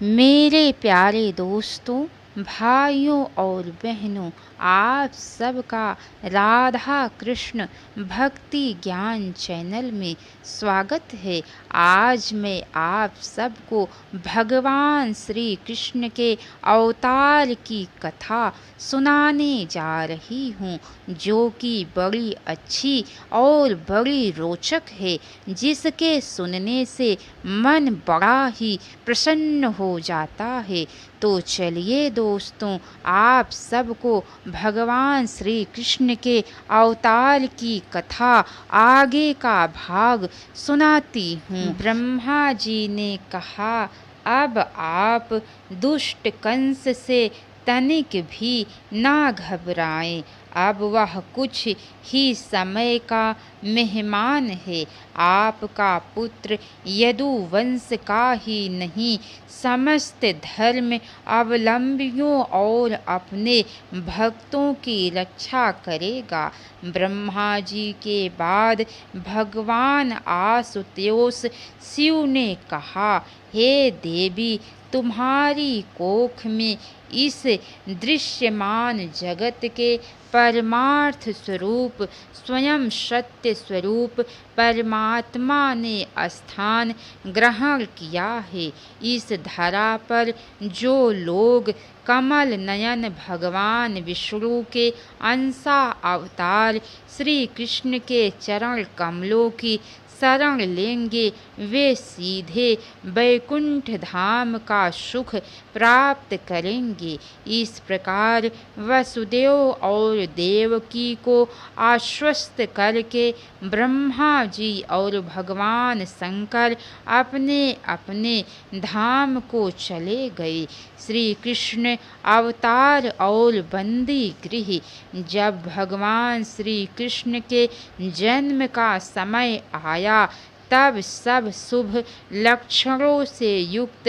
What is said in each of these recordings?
मेरे प्यारे दोस्तों, भाइयों और बहनों, आप सबका राधा कृष्ण भक्ति ज्ञान चैनल में स्वागत है। आज मैं आप सबको भगवान श्री कृष्ण के अवतार की कथा सुनाने जा रही हूँ, जो कि बड़ी अच्छी और बड़ी रोचक है, जिसके सुनने से मन बड़ा ही प्रसन्न हो जाता है। तो चलिए दोस्तों, आप सबको भगवान श्री कृष्ण के अवतार की कथा आगे का भाग सुनाती हूँ। ब्रह्मा जी ने कहा, अब आप दुष्ट कंस से तनिक भी ना घबराएं। अब वह कुछ ही समय का मेहमान है। आपका पुत्र यदुवंश का ही नहीं, समस्त धर्म अवलंबियों और अपने भक्तों की रक्षा करेगा। ब्रह्मा जी के बाद भगवान आशुतोष शिव ने कहा, हे देवी, तुम्हारी कोख में इस दृश्यमान जगत के परमार्थ स्वरूप स्वयं सत्य स्वरूप परमात्मा ने स्थान ग्रहण किया है। इस धरा पर जो लोग कमल नयन भगवान विष्णु के अंशा अवतार श्री कृष्ण के चरण कमलों की शरण लेंगे, वे सीधे वैकुंठ धाम का सुख प्राप्त करेंगे। इस प्रकार वसुदेव और देवकी को आश्वस्त करके ब्रह्मा जी और भगवान शंकर अपने अपने धाम को चले गए। श्री कृष्ण अवतार और बंदी गृह। जब भगवान श्री कृष्ण के जन्म का समय आया, तब सब शुभ लक्षणों से युक्त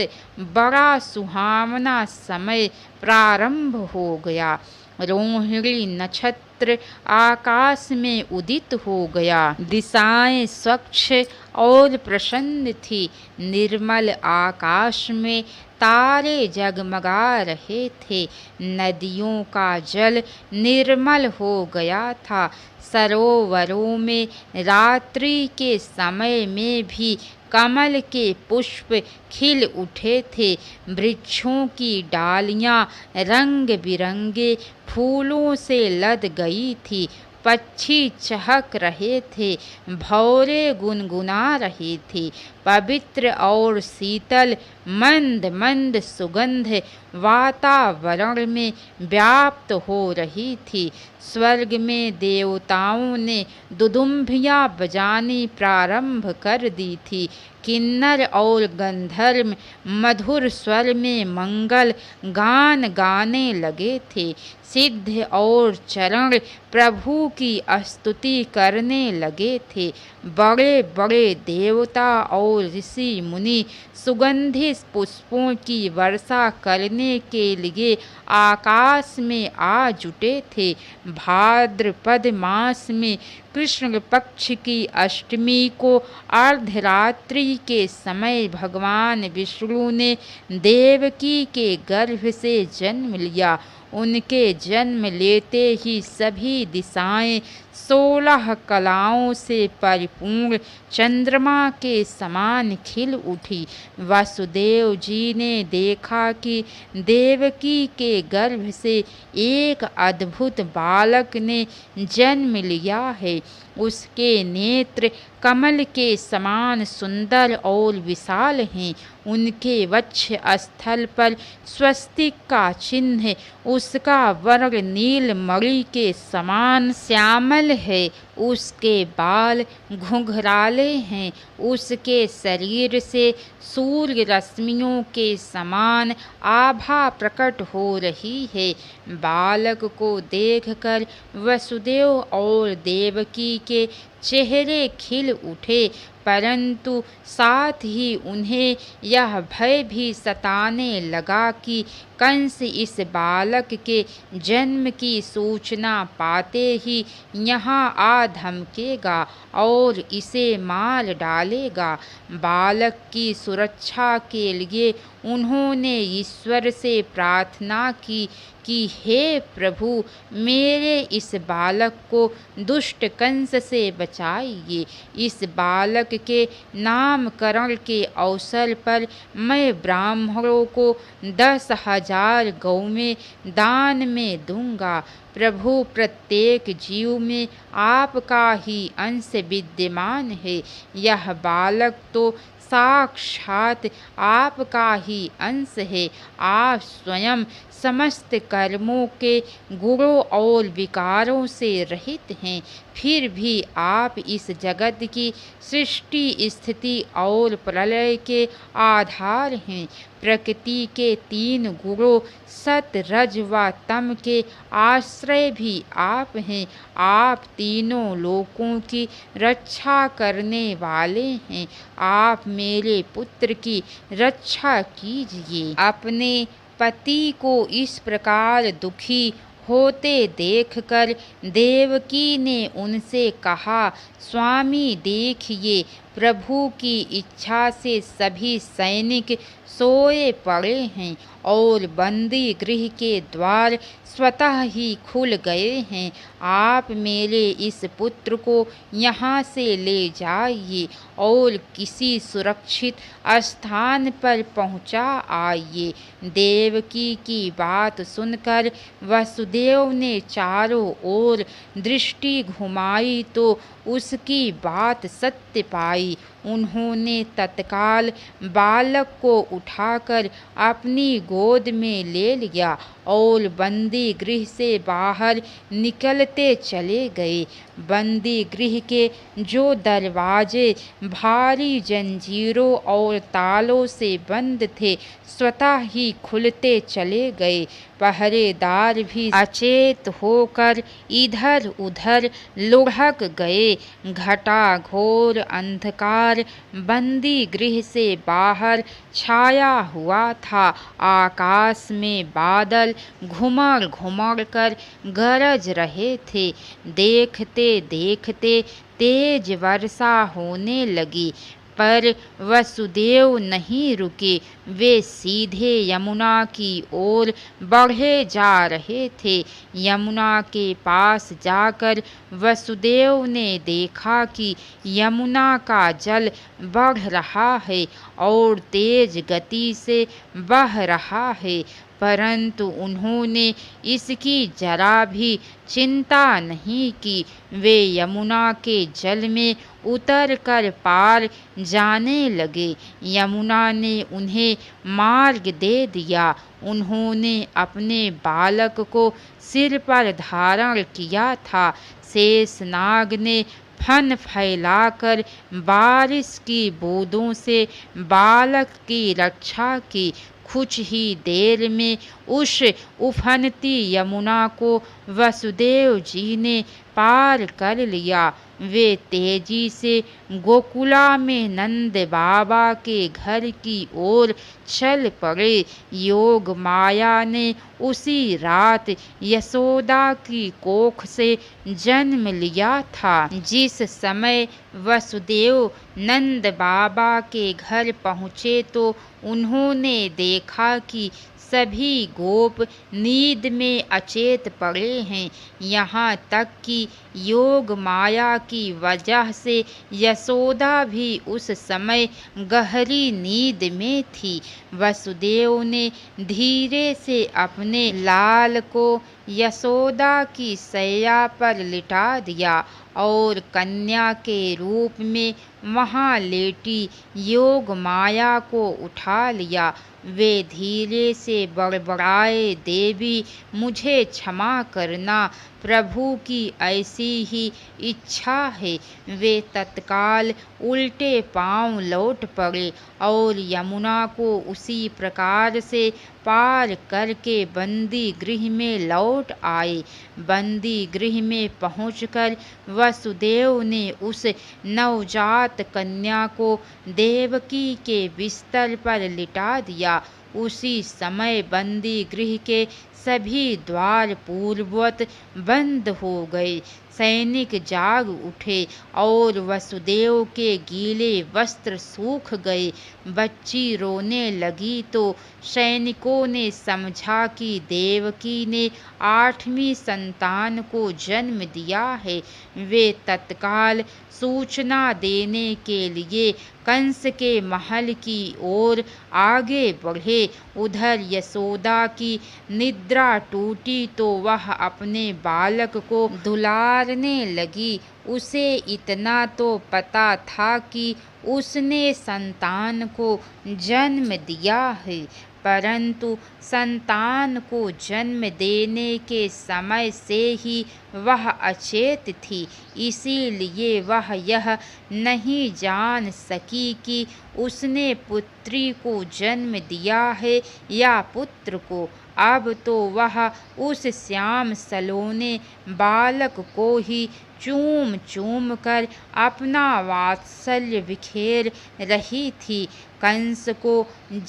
बड़ा सुहावना समय प्रारंभ हो गया। रोहिणी नक्षत्र आकाश में उदित हो गया। दिशाएं स्वच्छ और प्रसन्न थी। निर्मल आकाश में तारे जगमगा रहे थे। नदियों का जल निर्मल हो गया था। सरोवरों में रात्रि के समय में भी कमल के पुष्प खिल उठे थे। वृक्षों की डालियां रंग बिरंगे फूलों से लद गई थी। पक्षी चहक रहे थे, भौरे गुनगुना रहे थे। पवित्र और शीतल मंद मंद सुगंध वातावरण में व्याप्त हो रही थी। स्वर्ग में देवताओं ने दुदुम्भियां बजानी प्रारंभ कर दी थी। किन्नर और गंधर्व मधुर स्वर में मंगल गान गाने लगे थे। सिद्ध और चरण प्रभु की स्तुति करने लगे थे। बड़े बड़े देवता और ऋषि मुनि सुगंधित पुष्पों की वर्षा करने के लिए आकाश में आ जुटे थे। भाद्रपद मास में कृष्ण पक्ष की अष्टमी को अर्धरात्रि के समय भगवान विष्णु ने देवकी के गर्भ से जन्म लिया। उनके जन्म लेते ही सभी दिशाएं 16 कलाओं से परिपूर्ण चंद्रमा के समान खिल उठी। वसुदेव जी ने देखा कि देवकी के गर्भ से एक अद्भुत बालक ने जन्म लिया है। उसके नेत्र कमल के समान सुंदर और विशाल हैं। उनके वक्ष स्थल पर स्वस्तिक का चिन्ह, उसका वर्ण नीलमणि के समान श्यामल है। उसके बाल घुंघराले हैं। उसके शरीर से सूर्य रश्मियों के समान आभा प्रकट हो रही है। बालक को देखकर वसुदेव और देवकी के चेहरे खिल उठे, परंतु साथ ही उन्हें यह भय भी सताने लगा कि कंस इस बालक के जन्म की सूचना पाते ही यहाँ आ धमकेगा और इसे मार डालेगा। बालक की सुरक्षा के लिए उन्होंने ईश्वर से प्रार्थना की कि हे प्रभु, मेरे इस बालक को दुष्ट कंस से बचाइए। इस बालक के नामकरण के अवसर पर मैं ब्राह्मणों को 10,000 गौवें दान में दूंगा। प्रभु, प्रत्येक जीव में आपका ही अंश विद्यमान है। यह बालक तो साक्षात आपका ही अंश है। आप स्वयं समस्त कर्मों के गुणों और विकारों से रहित हैं, फिर भी आप इस जगत की सृष्टि, स्थिति और प्रलय के आधार हैं। प्रकृति के 3 गुणों सत, रज व तम के आश्रय भी आप हैं। आप तीनों लोकों की रक्षा करने वाले हैं। आप मेरे पुत्र की रक्षा कीजिए। अपने पति को इस प्रकार दुखी होते देखकर देवकी ने उनसे कहा, स्वामी देखिए, प्रभु की इच्छा से सभी सैनिक सोए पड़े हैं और बंदी गृह के द्वार स्वतः ही खुल गए हैं। आप मेरे इस पुत्र को यहाँ से ले जाइए और किसी सुरक्षित स्थान पर पहुँचा आइए। देवकी की बात सुनकर वसुदेव ने चारों ओर दृष्टि घुमाई तो उसकी बात सत्य पाई। उन्होंने तत्काल बालक को उठाकर अपनी गोद में ले लिया और बंदी गृह से बाहर निकलते चले गए। बंदी गृह के जो दरवाजे भारी जंजीरों और तालों से बंद थे, स्वतः ही खुलते चले गए। पहरेदार भी अचेत होकर इधर उधर लुढ़क गए। घटाघोर अंधकार बंदी गृह से बाहर छाया हुआ था। आकाश में बादल घुमड़ घुमड़ कर गरज रहे थे। देखते देखते तेज वर्षा होने लगी, पर वसुदेव नहीं रुके। वे सीधे यमुना की ओर बढ़े जा रहे थे। यमुना के पास जाकर वसुदेव ने देखा कि यमुना का जल बढ़ रहा है और तेज गति से बह रहा है, परंतु उन्होंने इसकी जरा भी चिंता नहीं की। वे यमुना के जल में उतर कर पार जाने लगे। यमुना ने उन्हें मार्ग दे दिया। उन्होंने अपने बालक को सिर पर धारण किया था। शेषनाग ने फन फैलाकर बारिश की बूंदों से बालक की रक्षा की। कुछ ही देर में उस उफनती यमुना को वसुदेव जी ने पार कर लिया। वे तेजी से गोकुला में नंद बाबा के घर की ओर चल पड़े। योग माया ने उसी रात यशोदा की कोख से जन्म लिया था। जिस समय वसुदेव नंद बाबा के घर पहुँचे तो उन्होंने देखा कि सभी गोप नींद में अचेत पड़े हैं। यहाँ तक कि योग माया की वजह से यशोदा भी उस समय गहरी नींद में थी। वसुदेव ने धीरे से अपने लाल को यशोदा की शैया पर लिटा दिया और कन्या के रूप में वहाँ लेटी योग माया को उठा लिया। वे धीरे से बड़बड़ाए, देवी मुझे क्षमा करना, प्रभु की ऐसी ही इच्छा है। वे तत्काल उल्टे पांव लौट पड़े और यमुना को उसी प्रकार से पार करके बंदी गृह में लौट लौट आए। बंदी गृह में पहुंचकर वसुदेव ने उस नवजात कन्या को देवकी के बिस्तर पर लिटा दिया। उसी समय बंदी गृह के सभी द्वार पूर्ववत बंद हो गए। सैनिक जाग उठे और वसुदेव के गीले वस्त्र सूख गए। बच्ची रोने लगी तो सैनिकों ने समझा कि देवकी ने 8वीं संतान को जन्म दिया है। वे तत्काल सूचना देने के लिए कंस के महल की ओर आगे बढ़े। उधर यशोदा की निद्रा टूटी तो वह अपने बालक को दुलारने लगी। उसे इतना तो पता था कि उसने संतान को जन्म दिया है, परंतु संतान को जन्म देने के समय से ही वह अचेत थी। इसीलिए वह यह नहीं जान सकी कि उसने पुत्री को जन्म दिया है या पुत्र को। अब तो वह उस श्याम सलोने बालक को ही चूम चूम कर अपना वात्सल्य बिखेर रही थी। कंस को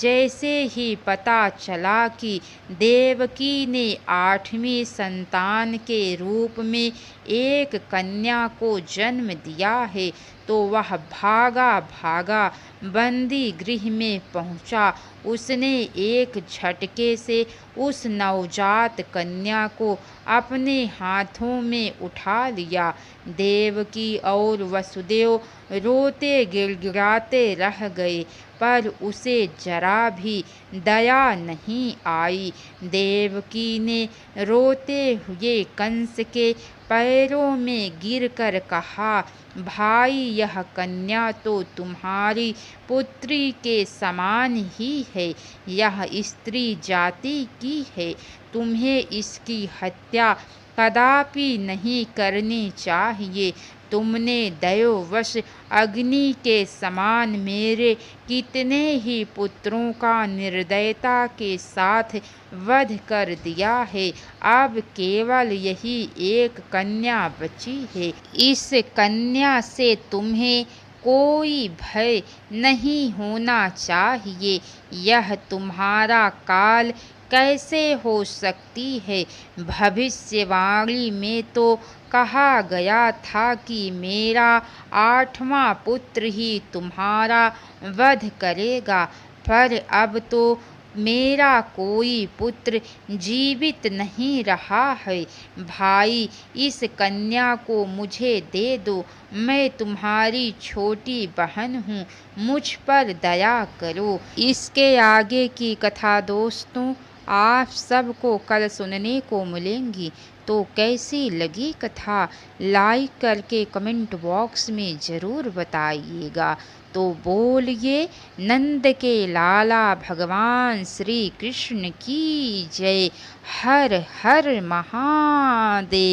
जैसे ही पता चला कि देवकी ने 8वीं संतान के रूप में एक कन्या को जन्म दिया है, तो वह भागा भागा बंदी गृह में पहुंचा। उसने एक झटके से उस नवजात कन्या को अपने हाथों में उठा लिया। देवकी और वसुदेव रोते गिड़गिड़ाते रह गए, पर उसे जरा भी दया नहीं आई। देवकी ने रोते हुए कंस के पैरों में गिरकर कहा, भाई, यह कन्या तो तुम्हारी पुत्री के समान ही है। यह स्त्री जाति की है। तुम्हें इसकी हत्या कदापि नहीं करनी चाहिए। तुमने दैववश अग्नि के समान मेरे कितने ही पुत्रों का निर्दयता के साथ वध कर दिया है। अब केवल यही एक कन्या बची है। इस कन्या से तुम्हें कोई भय नहीं होना चाहिए। यह तुम्हारा काल कैसे हो सकती है? भविष्यवाणी में तो कहा गया था कि मेरा 8वां पुत्र ही तुम्हारा वध करेगा, पर अब तो मेरा कोई पुत्र जीवित नहीं रहा है। भाई, इस कन्या को मुझे दे दो। मैं तुम्हारी छोटी बहन हूँ, मुझ पर दया करो। इसके आगे की कथा दोस्तों आप सबको कल सुनने को मिलेंगी। तो कैसी लगी कथा लाइक करके कमेंट बॉक्स में ज़रूर बताइएगा। तो बोलिए नंद के लाला भगवान श्री कृष्ण की जय। हर हर महादेव।